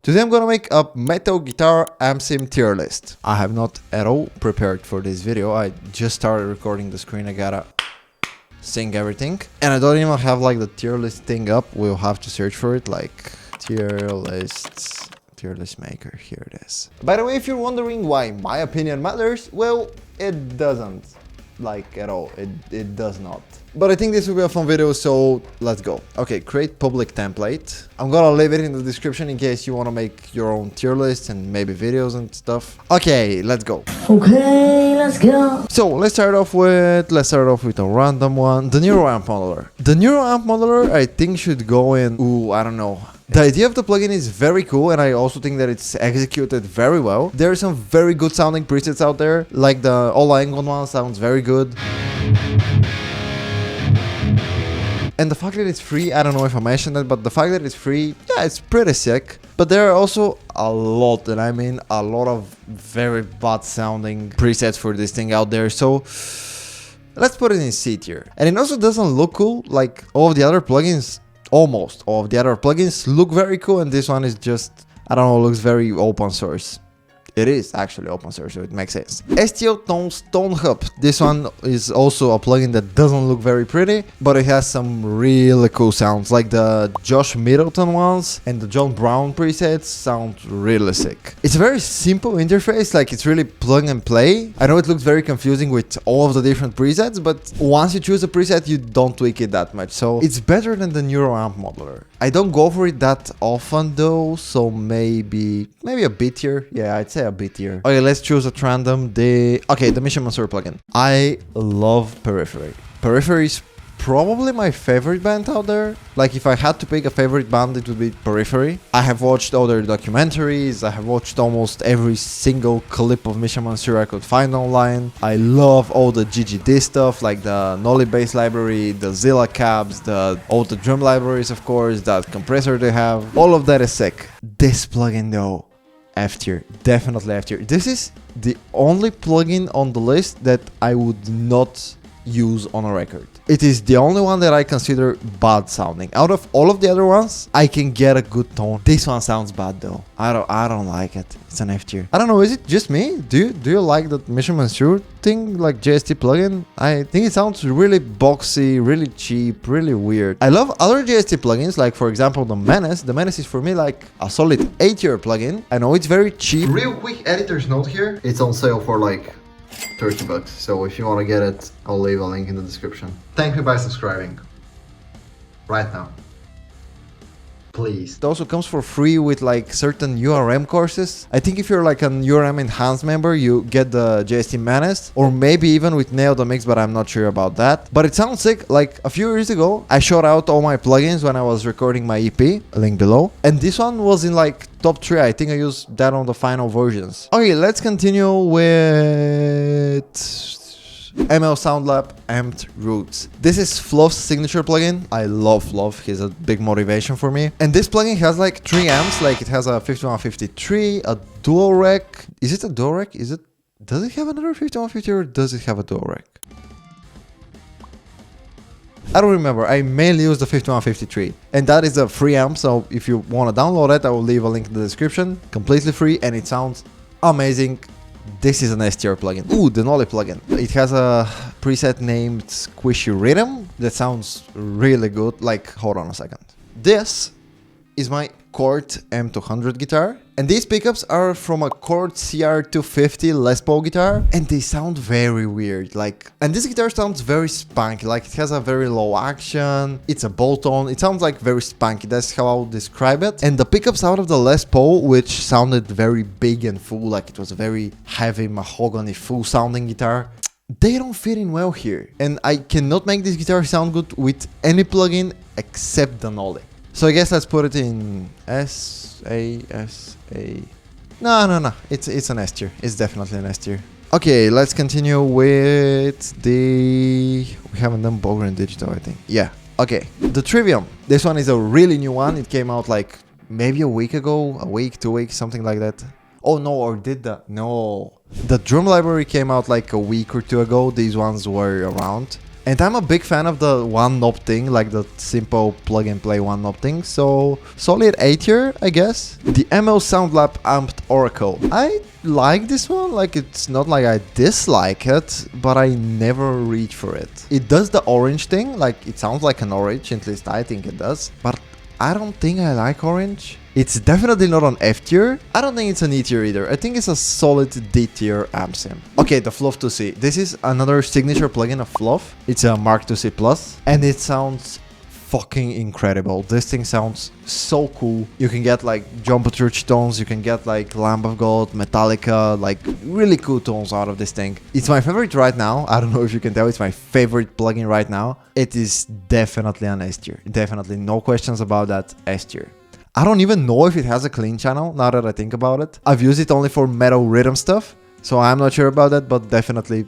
Today I'm gonna make a metal guitar amp sim tier list. I have not at all prepared for this video. I just started recording the screen. I gotta sync everything. And I don't even have like the tier list thing up. We'll have to search for it, like tier list maker. Here it is. By the way, if you're wondering why my opinion matters, well, it doesn't. Like at all. It does not. But I think this will be a fun video, so let's go. Okay, create public template. I'm gonna leave it in the description in case you wanna make your own tier list and maybe videos and stuff. Okay, let's go. Okay, let's go. So let's start off with a random one. The Neuro Amp Modeler. The Neuro Amp Modeler I think should go in. Ooh, I don't know. The idea of the plugin is very cool, and I also think that it's executed very well. There are some very good sounding presets out there, like the All Angle one sounds very good. And the fact that it's free, I don't know if I mentioned that, but the fact that it's free, yeah, it's pretty sick. But there are also a lot, and I mean a lot of very bad sounding presets for this thing out there, so let's put it in C tier. And it also doesn't look cool, like all of the other plugins. Almost all of the other plugins look very cool, and this one is just, I don't know, looks very open source. It is actually open source, so it makes sense. STO Tones Tone Hub. This one is also a plugin that doesn't look very pretty, but it has some really cool sounds, like the Josh Middleton ones and the John Brown presets sound really sick. It's a very simple interface, like it's really plug and play. I know it looks very confusing with all of the different presets, but once you choose a preset, you don't tweak it that much, so it's better than the Neuro Amp Modeler. I don't go for it that often though, so maybe a B tier. Yeah, I'd say a B tier. Okay, let's choose at random the Mission Master plugin. I love Periphery. Periphery is probably my favorite band out there. Like if I had to pick a favorite band, it would be Periphery. I have watched all their documentaries. I have watched almost every single clip of Mission Master I could find online. I love all the GGD stuff, like the Nolly bass library, the Zilla cabs, all the drum libraries, of course, that compressor they have. All of that is sick. This plugin though, F tier, definitely F tier. This is the only plugin on the list that I would not use on a record. It is the only one that I consider bad sounding. Out of all of the other ones, I can get a good tone. This one sounds bad though. I don't like it. It's an F tier. I don't know, is it just me? Do you like that Mission Master thing, like JST plugin? I think it sounds really boxy, really cheap, really weird. I love other JST plugins, like for example the Menace. The Menace is for me like a solid 8 tier plugin. I know it's very cheap. Real quick editor's note here. It's on sale for like 30 bucks, so if you want to get it, I'll leave a link in the description. Thank me by subscribing right now, please. It also comes for free with like certain URM courses. I think if you're like an URM enhanced member, you get the JST Menace, or maybe even with Nail the Mix, but I'm not sure about that. But it sounds sick. Like a few years ago, I showed out all my plugins when I was recording my EP, link below, and this one was in like top 3. I think I used that on the final versions. Okay, let's continue with ML SoundLab Amped Roots. This is Fluff's signature plugin. I love Fluff. He's a big motivation for me. And this plugin has like 3 amps. Like it has a 5153, a dual rack. Is it a dual rack? Does it have another 5150 or does it have a dual rack? I don't remember. I mainly use the 5153, and that is a free amp, so if you want to download it, I will leave a link in the description. Completely free, and it sounds amazing. This is an S tier plugin. Ooh, the Nolly plugin. It has a preset named Squishy Rhythm that sounds really good. Like, hold on a second. This is my Chord M200 guitar, and these pickups are from a Chord CR250 Les Paul guitar, and they sound very weird. Like, and this guitar sounds very spunky. Like it has a very low action. It's a bolt-on. It sounds like very spunky. That's how I'll describe it. And the pickups out of the Les Paul, which sounded very big and full, like it was a very heavy mahogany full sounding guitar, they don't fit in well here. And I cannot make this guitar sound good with any plugin except the Nolly. So I guess let's put it in S-A. No. It's an S tier. It's definitely an S tier. Okay, let's continue with the... We haven't done Bogren Digital, I think. Yeah, okay. The Trivium. This one is a really new one. It came out like maybe a week ago, a week, 2 weeks, something like that. Oh no, or did that? No. The drum library came out like a week or 2 ago. These ones were around. And I'm a big fan of the one knob thing, like the simple plug and play one knob thing. So solid A tier, I guess. The ML Soundlab Amped Oracle. I like this one. Like, it's not like I dislike it, but I never reach for it. It does the orange thing, like it sounds like an orange, at least I think it does. But I don't think I like orange. It's definitely not on F tier. I don't think it's an E tier either. I think it's a solid D tier amp sim. Okay, the Fluff 2C. This is another signature plugin of Fluff. It's a Mark 2C Plus, and it sounds fucking incredible. This thing sounds so cool. You can get like Jumbo Church tones, you can get like Lamb of God, Metallica, like really cool tones out of this thing. It's my favorite right now. I don't know if you can tell, it's my favorite plugin right now. It is definitely an S tier. Definitely, no questions about that, S tier. I don't even know if it has a clean channel, now that I think about it. I've used it only for metal rhythm stuff, so I'm not sure about that, but definitely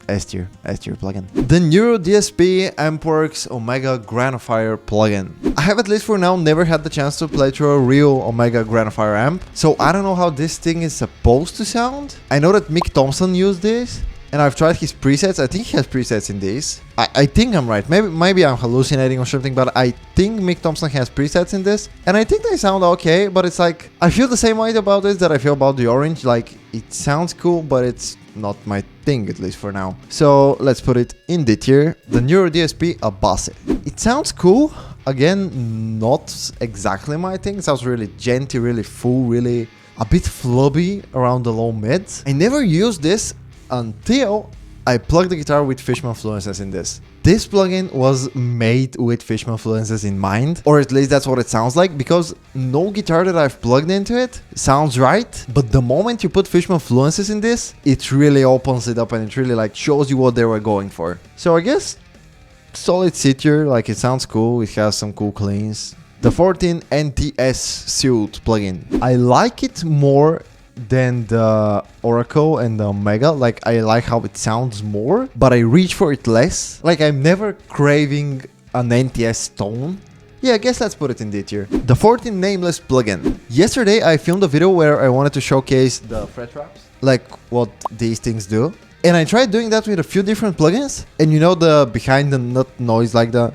S tier plugin. The Neuro DSP Ampworks Omega Granifier plugin. I have, at least for now, never had the chance to play through a real Omega Granifier amp, so I don't know how this thing is supposed to sound. I know that Mick Thompson used this, and I've tried his presets. I think he has presets in this. I think I'm right. Maybe I'm hallucinating or something, but I think Mick Thompson has presets in this. And I think they sound okay, but it's like, I feel the same way about this that I feel about the orange. Like, it sounds cool, but it's not my thing, at least for now. So let's put it in D tier. The Neuro DSP Abase. It sounds cool. Again, not exactly my thing. It sounds really genty, really full, really a bit flubby around the low mids. I never used this until I plugged the guitar with Fishman Fluences in this. This plugin was made with Fishman Fluences in mind, or at least that's what it sounds like, because no guitar that I've plugged into it sounds right, but the moment you put Fishman Fluences in this, it really opens it up and it really like shows you what they were going for. So I guess solid C tier, like it sounds cool, it has some cool cleans. The 14 NTS Suit plugin. I like it more than the Oracle and the Omega. Like, I like how it sounds more, but I reach for it less. Like, I'm never craving an NTS tone. Yeah, I guess let's put it in D tier. The 14 Nameless plugin. Yesterday I filmed a video where I wanted to showcase the fret traps, like what these things do. And I tried doing that with a few different plugins. And you know the behind the nut noise, like the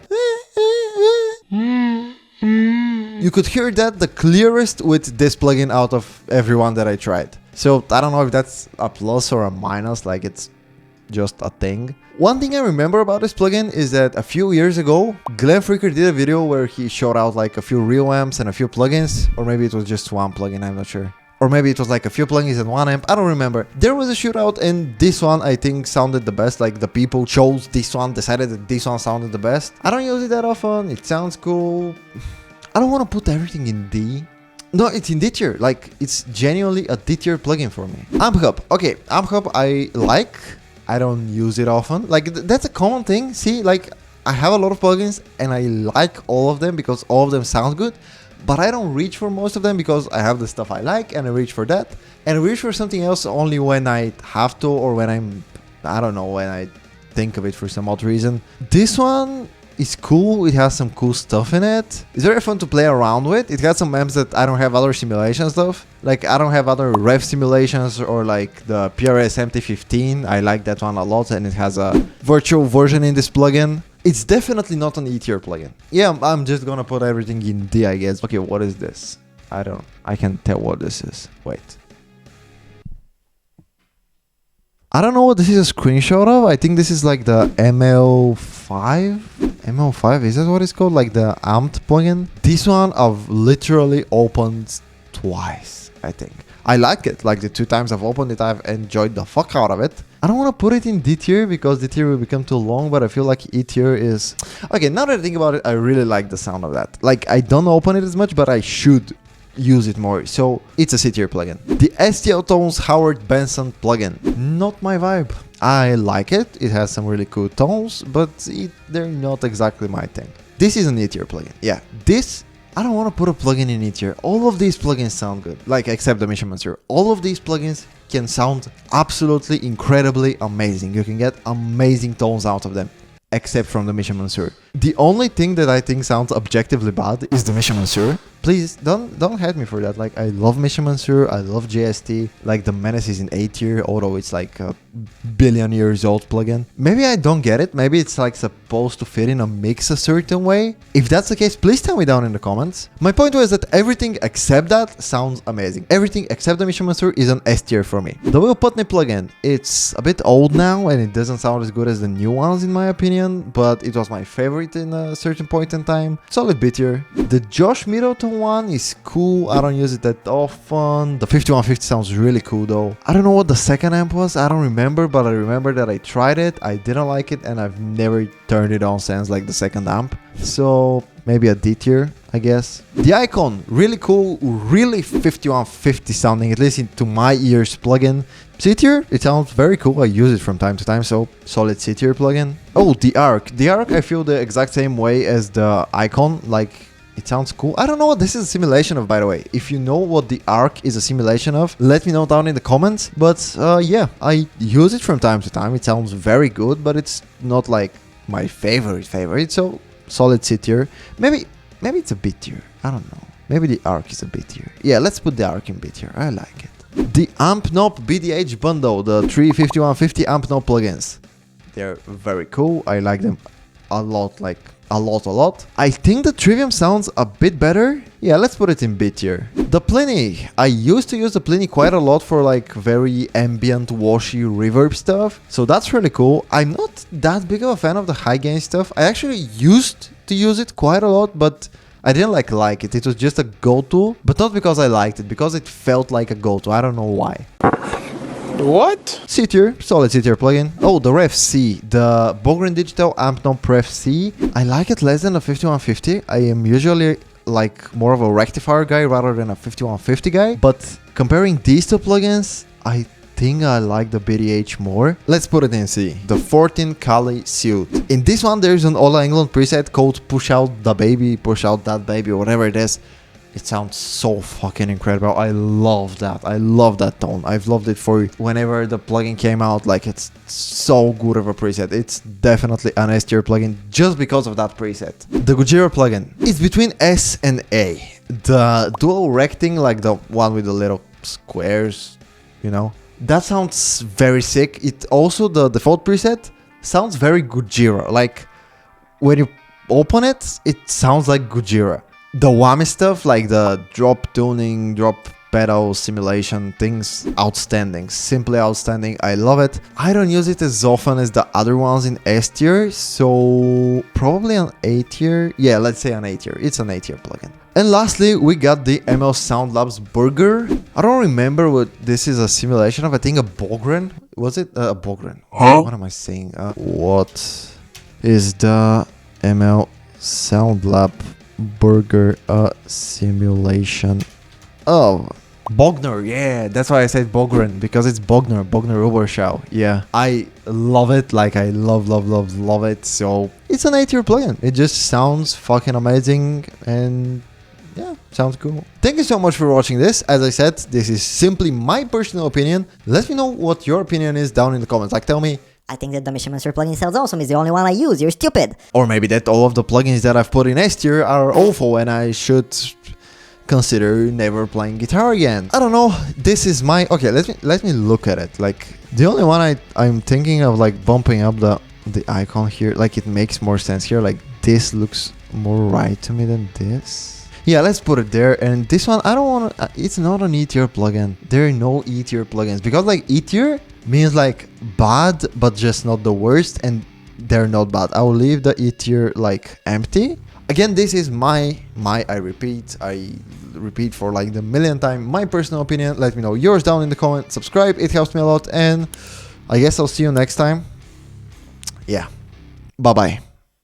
you could hear that the clearest with this plugin out of everyone that I tried. So I don't know if that's a plus or a minus, like it's just a thing. One thing I remember about this plugin is that a few years ago, Glenn Freaker did a video where he showed out like a few real amps and a few plugins, or maybe it was just one plugin, I'm not sure. Or maybe it was like a few plugins and one amp, I don't remember. There was a shootout and this one I think sounded the best, like the people chose this one, decided that this one sounded the best. I don't use it that often, it sounds cool. I don't want to put everything in D. No, it's in D tier, like it's genuinely a D tier plugin for me. Amp Hub, okay, Amp Hub I like, I don't use it often. Like that's a common thing, see, like I have a lot of plugins and I like all of them because all of them sound good. But I don't reach for most of them because I have the stuff I like and I reach for that. And I reach for something else only when I have to or when I don't know, when I think of it for some odd reason. This one is cool, it has some cool stuff in it. It's very fun to play around with. It has some amps that I don't have other simulation stuff. Like I don't have other rev simulations or like the PRS MT15. I like that one a lot and it has a virtual version in this plugin. It's definitely not an E tier plugin. Yeah, I'm just gonna put everything in D, I guess. Okay, what is this? I can't tell what this is. Wait. I don't know what this is a screenshot of. I think this is like the ML5? ML5, is that what it's called? Like the amped plugin? This one I've literally opened twice, I think. I like it. Like the 2 times I've opened it, I've enjoyed the fuck out of it. I don't want to put it in D tier because D tier will become too long, but I feel like E tier is... Okay, now that I think about it, I really like the sound of that. Like, I don't open it as much, but I should use it more. So, it's a C tier plugin. The STL Tones Howard Benson plugin. Not my vibe. I like it. It has some really cool tones, but they're not exactly my thing. This is an E tier plugin. Yeah, this... I don't want to put a plugin in it here. All of these plugins sound good. Like, except the Mission Master. All of these plugins can sound absolutely incredibly amazing. You can get amazing tones out of them. Except from the Mission Master. The only thing that I think sounds objectively bad is the Mission Monsieur. Please don't hate me for that. Like, I love Mission Monsieur, I love GST. Like, the Menace is in A tier, although it's like a billion years old plugin. Maybe I don't get it. Maybe it's like supposed to fit in a mix a certain way. If that's the case, please tell me down in the comments. My point was that everything except that sounds amazing. Everything except the Mission Monsieur is an S tier for me. The Will Putney plugin, it's a bit old now and it doesn't sound as good as the new ones in my opinion, but it was my favorite in a certain point in time. Solid B tier. The Josh Middleton one is cool. I don't use it that often. The 5150 sounds really cool though. I don't know what the second amp was. I don't remember, but I remember that I tried it. I didn't like it and I've never turned it on since, like the second amp. So maybe a D tier, I guess. The Icon, really cool, really 5150 sounding, at least to my ears plugin. C tier, it sounds very cool. I use it from time to time, so solid C tier plugin. Oh, the Arc. The Arc, I feel the exact same way as the Icon. Like, it sounds cool. I don't know what this is a simulation of, by the way. If you know what the Arc is a simulation of, let me know down in the comments. But yeah, I use it from time to time. It sounds very good, but it's not like my favorite. So solid C tier. Maybe it's a B tier. I don't know. Maybe the Arc is a B tier. Yeah, let's put the Arc in B tier. I like it. The Amp Knob BDH bundle, the 35150 Amp Knob plugins. They're very cool. I like them a lot, like a lot. I think the Trivium sounds a bit better. Yeah, let's put it in B tier. The Pliny. I used to use the Pliny quite a lot for like very ambient, washy reverb stuff. So that's really cool. I'm not that big of a fan of the high gain stuff. I actually used to use it quite a lot, but I didn't like it. It was just a go-to, but not because I liked it, because it felt like a go-to. I don't know why. What? C tier, solid C tier plugin. Oh, the Ref C, the Bogren Digital Amp Knob Ref C. I like it less than the 5150. I am usually like more of a rectifier guy rather than a 5150 guy, but comparing these two plugins, I think I like the BDH more. Let's put it in C. The 14 Kali Suit. In this one, there's an Ola England preset called Push Out the Baby, Push Out That Baby, or whatever it is. It sounds so fucking incredible. I love that. I love that tone. I've loved it for whenever the plugin came out. Like, it's so good of a preset. It's definitely an S tier plugin just because of that preset. The Gojira plugin. It's between S and A. The dual recting, like the one with the little squares, you know, that sounds very sick. It also, the default preset sounds very Gojira. Like, when you open it, it sounds like Gojira. The whammy stuff, like the drop tuning, drop pedal simulation things, outstanding. Simply outstanding. I love it. I don't use it as often as the other ones in S tier, so probably an A tier. Yeah, let's say an A tier. It's an A tier plugin. And lastly, we got the ML Sound Labs Burger. I don't remember what this is a simulation of. I think a Bogren. Was it a Bogren? Huh? What am I saying? What is the ML Sound Lab Burger simulation? Oh, Bogner. Yeah, that's why I said Bogren, because it's Bogner Oberschau. Yeah, I love it. Like, I love it. So it's an A tier plugin. It just sounds fucking amazing and yeah, sounds cool. Thank you so much for watching this. As I said, this is simply my personal opinion. Let me know what your opinion is down in the comments. Like, tell me, I think that the Mission Monster plugin sounds awesome. It's the only one I use. You're stupid. or maybe that all of the plugins that I've put in S tier are awful and I should consider never playing guitar again. I don't know. This is my... Okay, let me look at it. Like, the only one I'm thinking of, like, bumping up the icon here. Like, it makes more sense here. Like, this looks more right to me than this. Yeah, let's put it there. And this one, I don't want to... It's not an E tier plugin. There are no E tier plugins. Because, like, E tier means, like, bad, but just not the worst. And they're not bad. I will leave the E tier, like, empty. Again, this is I repeat for, like, the millionth time, my personal opinion. Let me know yours down in the comments. Subscribe. It helps me a lot. And I guess I'll see you next time. Yeah. Bye-bye.